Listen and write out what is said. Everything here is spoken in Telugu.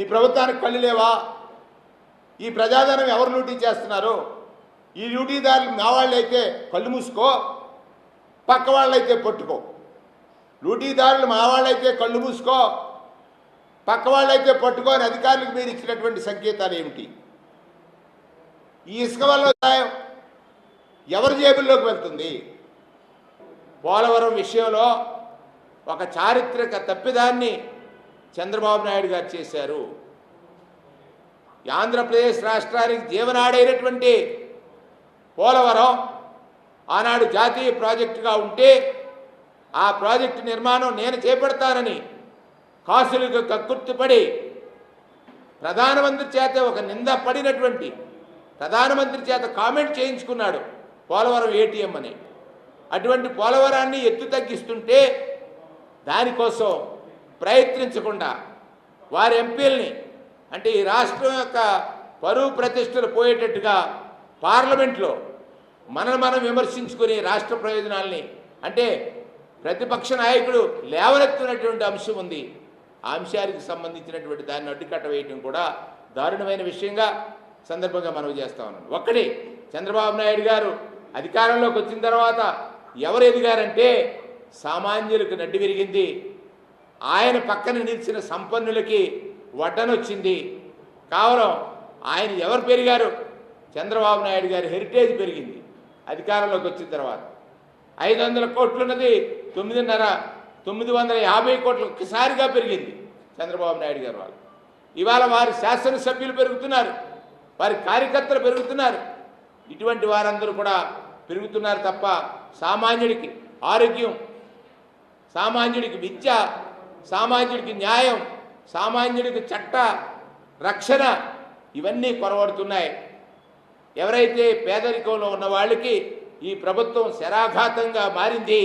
ఈ ప్రభుత్వానికి కళ్ళు లేవా? ఈ ప్రజాధనం ఎవరు లూటీ చేస్తున్నారు? ఈ లూటీదారులు మా వాళ్ళైతే కళ్ళు మూసుకో, పక్క వాళ్ళైతే పట్టుకో. లూటీదారులు మా వాళ్ళైతే కళ్ళు మూసుకో, పక్క వాళ్ళైతే పట్టుకో అని అధికారులకు మీరు ఇచ్చినటువంటి సంకేతాలు ఏమిటి? ఈ ఇసుక వల్ల ఎవరి జేబుల్లోకి వెళ్తుంది? పోలవరం విషయంలో ఒక చారిత్రక తప్పిదాన్ని చంద్రబాబు నాయుడు గారు చేశారు. ఆంధ్రప్రదేశ్ రాష్ట్రానికి జీవనాడైనటువంటి పోలవరం ఆనాడు జాతీయ ప్రాజెక్టుగా ఉంటే ఆ ప్రాజెక్టు నిర్మాణం నేను చేపడతానని కాసులకు కక్కుర్తిపడి ప్రధానమంత్రి చేత ఒక నింద పడినటువంటి ప్రధానమంత్రి చేత కామెంట్ చేయించుకున్నాడు పోలవరం ఏటీఎం అని. అటువంటి పోలవరాన్ని ఎత్తు తగ్గిస్తుంటే దానికోసం ప్రయత్నించకుండా వారి ఎంపీల్ని, అంటే ఈ రాష్ట్రం యొక్క పరువు ప్రతిష్టలు పోయేటట్టుగా పార్లమెంట్లో మనం విమర్శించుకుని రాష్ట్ర ప్రయోజనాల్ని, అంటే ప్రతిపక్ష నాయకుడు లేవనెత్తినటువంటి అంశం ఉంది, ఆ అంశానికి సంబంధించినటువంటి దాన్ని అడ్డుకట్ట వేయటం కూడా దారుణమైన విషయంగా సందర్భంగా మనవి చేస్తా ఉన్నాను. ఒక్కటి, చంద్రబాబు నాయుడు గారు అధికారంలోకి వచ్చిన తర్వాత ఎవరు ఎదిగారంటే సామాన్యులకు నడ్డి విరిగింది, ఆయన పక్కన నిలిచిన సంపన్నులకి వడ్డనొచ్చింది. కేవలం ఆయన ఎవరు పెరిగారు? చంద్రబాబు నాయుడు గారి హెరిటేజ్ పెరిగింది అధికారంలోకి వచ్చిన తర్వాత. 500 కోట్లున్నది 950 కోట్లు ఒక్కసారిగా పెరిగింది చంద్రబాబు నాయుడు గారు వాళ్ళు. ఇవాళ వారి శాసనసభ్యులు పెరుగుతున్నారు, వారి కార్యకర్తలు పెరుగుతున్నారు. ఇటువంటి వారందరూ కూడా పెరుగుతున్నారు తప్ప సామాన్యుడికి ఆరోగ్యం, సామాన్యుడికి విద్య, సామాన్యుడికి న్యాయం, సామాన్యుడికి చట్ట రక్షణ ఇవన్నీ కొరవడుతున్నాయి. ఎవరైతే పేదరికంలో ఉన్న వాళ్ళకి ఈ ప్రభుత్వం శరాఘాతంగా మారింది.